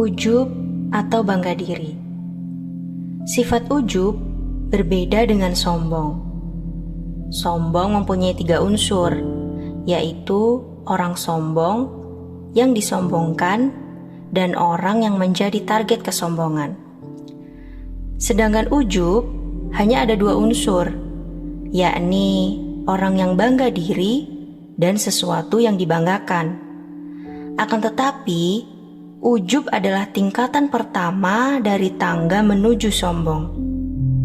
Ujub atau bangga diri. Sifat ujub berbeda dengan sombong. Sombong mempunyai 3 unsur, yaitu orang sombong, yang disombongkan, dan orang yang menjadi target kesombongan. Sedangkan ujub hanya ada 2 unsur, yakni orang yang bangga diri dan sesuatu yang dibanggakan. Akan tetapi, ujub adalah tingkatan pertama dari tangga menuju sombong.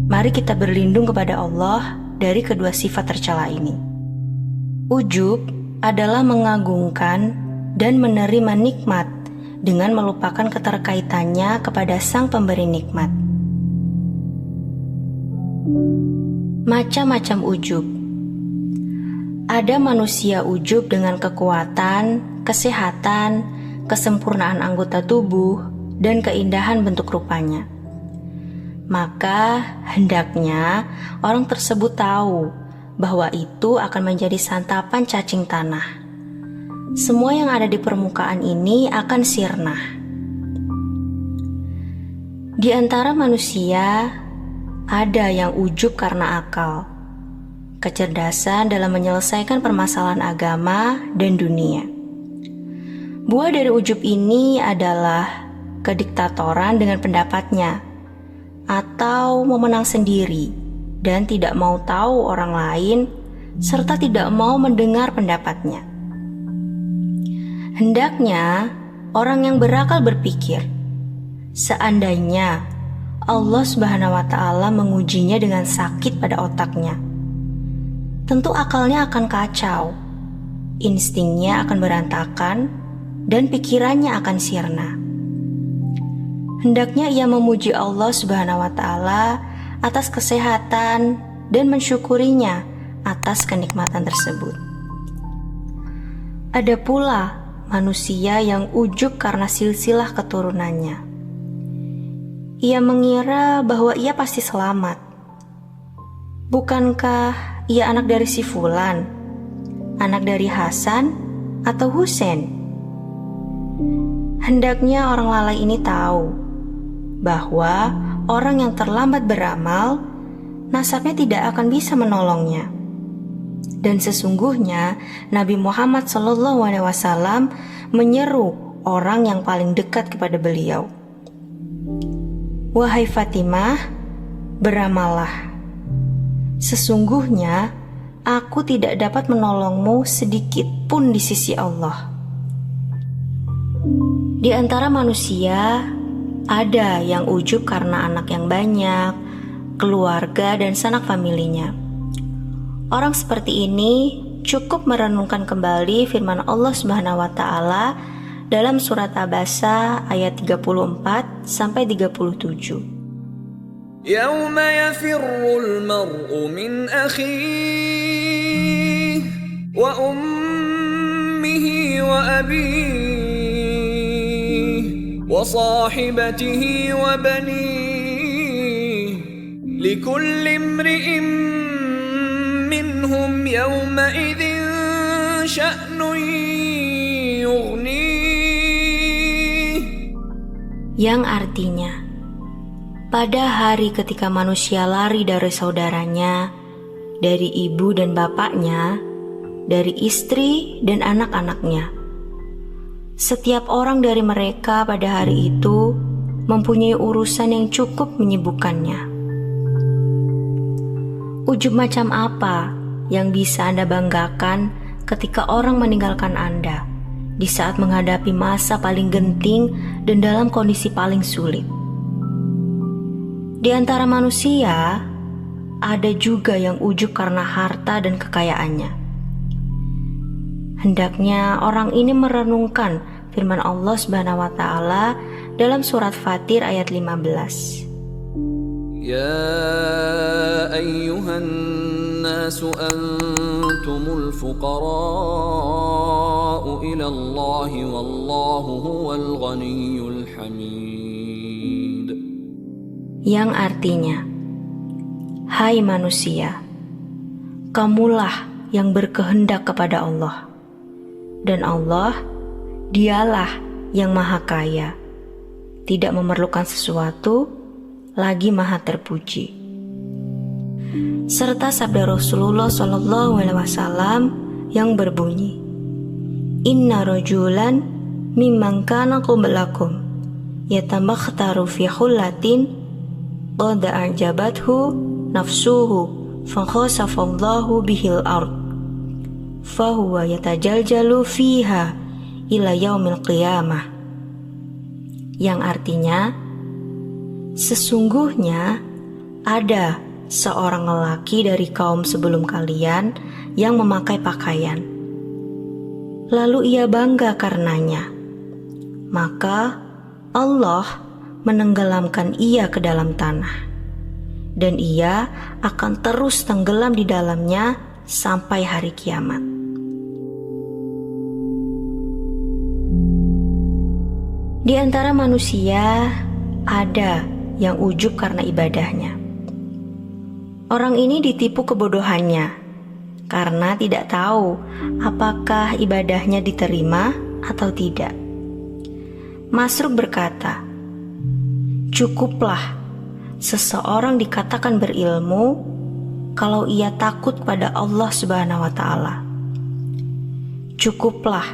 Mari kita berlindung kepada Allah dari kedua sifat tercela ini. Ujub adalah mengagungkan dan menerima nikmat dengan melupakan keterkaitannya kepada sang pemberi nikmat. Macam-macam ujub. Ada manusia ujub dengan kekuatan, kesehatan, kesempurnaan anggota tubuh, dan keindahan bentuk rupanya. Maka hendaknya orang tersebut tahu bahwa itu akan menjadi santapan cacing tanah. Semua yang ada di permukaan ini akan sirna. Di antara manusia, ada yang ujub karena akal, kecerdasan dalam menyelesaikan permasalahan agama dan dunia. Buah dari ujub ini adalah kediktatoran dengan pendapatnya, atau memenang sendiri dan tidak mau tahu orang lain, serta tidak mau mendengar pendapatnya. Hendaknya orang yang berakal berpikir, seandainya Allah Subhanahu wa Ta'ala mengujinya dengan sakit pada otaknya, tentu akalnya akan kacau, instingnya akan berantakan, dan pikirannya akan sirna. Hendaknya ia memuji Allah Subhanahu wa Ta'ala atas kesehatan dan mensyukurinya atas kenikmatan tersebut. Ada pula manusia yang ujub karena silsilah keturunannya. Ia mengira bahwa ia pasti selamat. Bukankah ia anak dari si Fulan, anak dari Hasan atau Husain? Hendaknya orang lalai ini tahu bahwa orang yang terlambat beramal, nasabnya tidak akan bisa menolongnya. Dan sesungguhnya Nabi Muhammad SAW menyeru orang yang paling dekat kepada beliau, "Wahai Fatimah, beramallah. Sesungguhnya aku tidak dapat menolongmu sedikit pun di sisi Allah." Di antara manusia, ada yang ujub karena anak yang banyak, keluarga, dan sanak familinya. Orang seperti ini cukup merenungkan kembali firman Allah Subhanahu wa Ta'ala dalam surat Abasa ayat 34-37. Yauma yafirrul mar'u min akhihi wa ummihi wa abihi wa sahibatihi wa banihi likulli imri'in minhum yawma idzin sya'nun yughnih. Yang artinya, pada hari ketika manusia lari dari saudaranya, dari ibu dan bapaknya, dari istri dan anak-anaknya, setiap orang dari mereka pada hari itu mempunyai urusan yang cukup menyibukkannya. Ujub macam apa yang bisa Anda banggakan ketika orang meninggalkan Anda di saat menghadapi masa paling genting dan dalam kondisi paling sulit? Di antara manusia, ada juga yang ujub karena harta dan kekayaannya. Hendaknya orang ini merenungkan firman Allah Subhanahu wa Ta'ala dalam surat Fatir ayat 15. Ya ayyuhan nasu antumul fuqara'u ila Allah wallahu huwal ghaniyyul hamid. Yang artinya, hai manusia, kamulah yang berkehendak kepada Allah, dan Allah, dialah yang maha kaya, tidak memerlukan sesuatu, lagi maha terpuji. Serta sabda Rasulullah SAW yang berbunyi, Inna rajulan mimman kana qablakum yatamakhtaru fi hullatin qad a'jabathu nafsuhu fakhasafallahu bihil ard fahuwa yatajaljalu fiha ila yaumil qiyamah, yang artinya, sesungguhnya ada seorang lelaki dari kaum sebelum kalian yang memakai pakaian, lalu ia bangga karenanya, maka Allah menenggelamkan ia ke dalam tanah, dan ia akan terus tenggelam di dalamnya sampai hari kiamat. Di antara manusia ada yang ujub karena ibadahnya. Orang ini ditipu kebodohannya karena tidak tahu apakah ibadahnya diterima atau tidak. Masruk berkata, cukuplah seseorang dikatakan berilmu kalau ia takut pada Allah Subhanahu wa Ta'ala. Cukuplah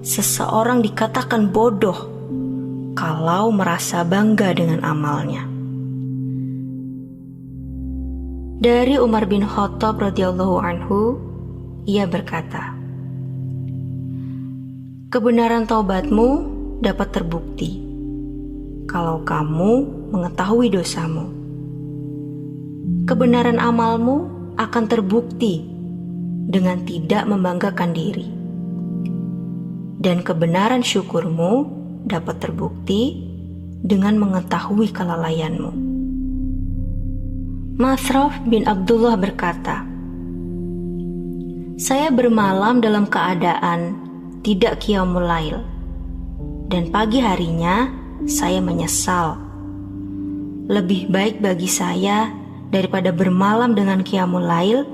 seseorang dikatakan bodoh kalau merasa bangga dengan amalnya. Dari Umar bin Khattab radhiyallahu anhu, ia berkata, kebenaran taubatmu dapat terbukti kalau kamu mengetahui dosamu. Kebenaran amalmu akan terbukti dengan tidak membanggakan diri. Dan kebenaran syukurmu dapat terbukti dengan mengetahui kelalaianmu. Masraf bin Abdullah berkata, saya bermalam dalam keadaan tidak qiyamul lail, dan pagi harinya saya menyesal. Lebih baik bagi saya daripada bermalam dengan qiyamul lail,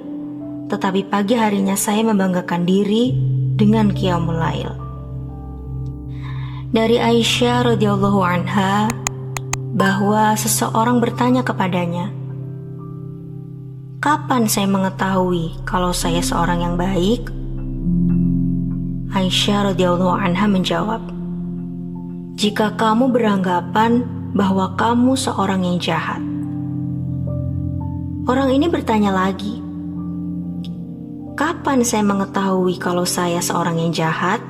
tetapi pagi harinya saya membanggakan diri dengan qiyamul lail. Dari Aisyah radhiyallahu anha bahwa seseorang bertanya kepadanya, kapan saya mengetahui kalau saya seorang yang baik? Aisyah radhiyallahu anha menjawab, jika kamu beranggapan bahwa kamu seorang yang jahat. Orang ini bertanya lagi, kapan saya mengetahui kalau saya seorang yang jahat?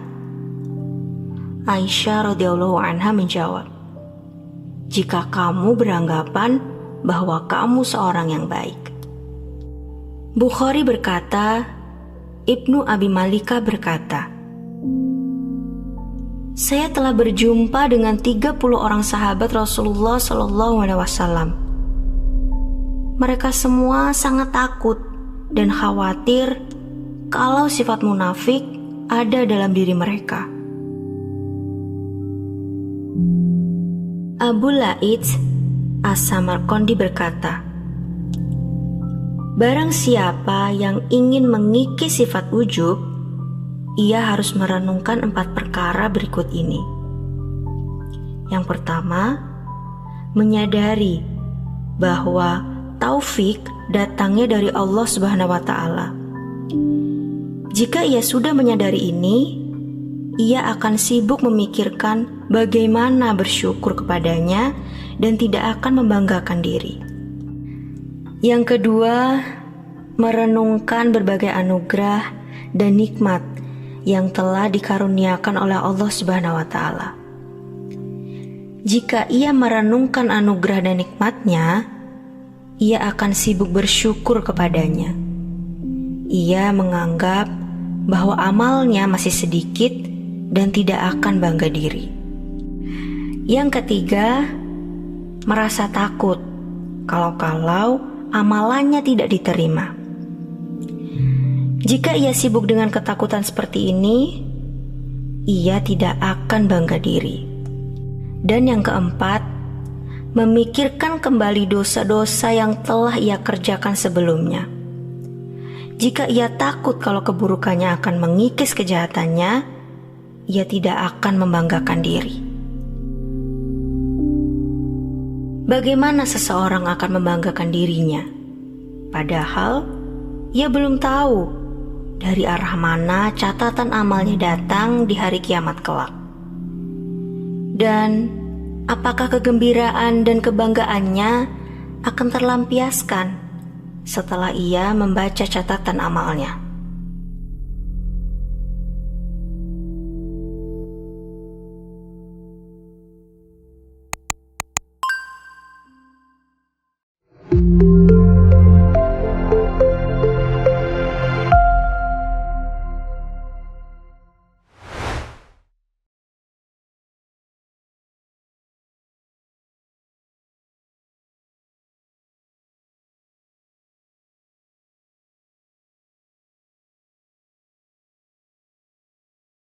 Aisyah radhiyallahu anha menjawab, jika kamu beranggapan bahwa kamu seorang yang baik. Bukhari berkata, Ibnu Abi Malika berkata, saya telah berjumpa dengan 30 orang sahabat Rasulullah SAW. Mereka semua sangat takut dan khawatir kalau sifat munafik ada dalam diri mereka. Abu Laits As-Samarqandi berkata, barang siapa yang ingin mengikis sifat ujub, ia harus merenungkan 4 perkara berikut ini. Yang pertama, menyadari bahwa taufik datangnya dari Allah Subhanahu wa Ta'ala. Jika ia sudah menyadari ini, ia akan sibuk memikirkan bagaimana bersyukur kepadanya dan tidak akan membanggakan diri. Yang kedua, merenungkan berbagai anugerah dan nikmat yang telah dikaruniakan oleh Allah Subhanahu wa Ta'ala. Jika ia merenungkan anugerah dan nikmatnya, ia akan sibuk bersyukur kepadanya. Ia menganggap bahwa amalnya masih sedikit dan tidak akan bangga diri. Yang ketiga, merasa takut kalau-kalau amalannya tidak diterima. Jika ia sibuk dengan ketakutan seperti ini, ia tidak akan bangga diri. Dan yang keempat, memikirkan kembali dosa-dosa yang telah ia kerjakan sebelumnya. Jika ia takut kalau keburukannya akan mengikis kejahatannya, ia tidak akan membanggakan diri. bagaimana seseorang akan membanggakan dirinya, padahal ia belum tahu dari arah mana catatan amalnya datang di hari kiamat kelak. Dan apakah kegembiraan dan kebanggaannya akan terlampiaskan setelah ia membaca catatan amalnya?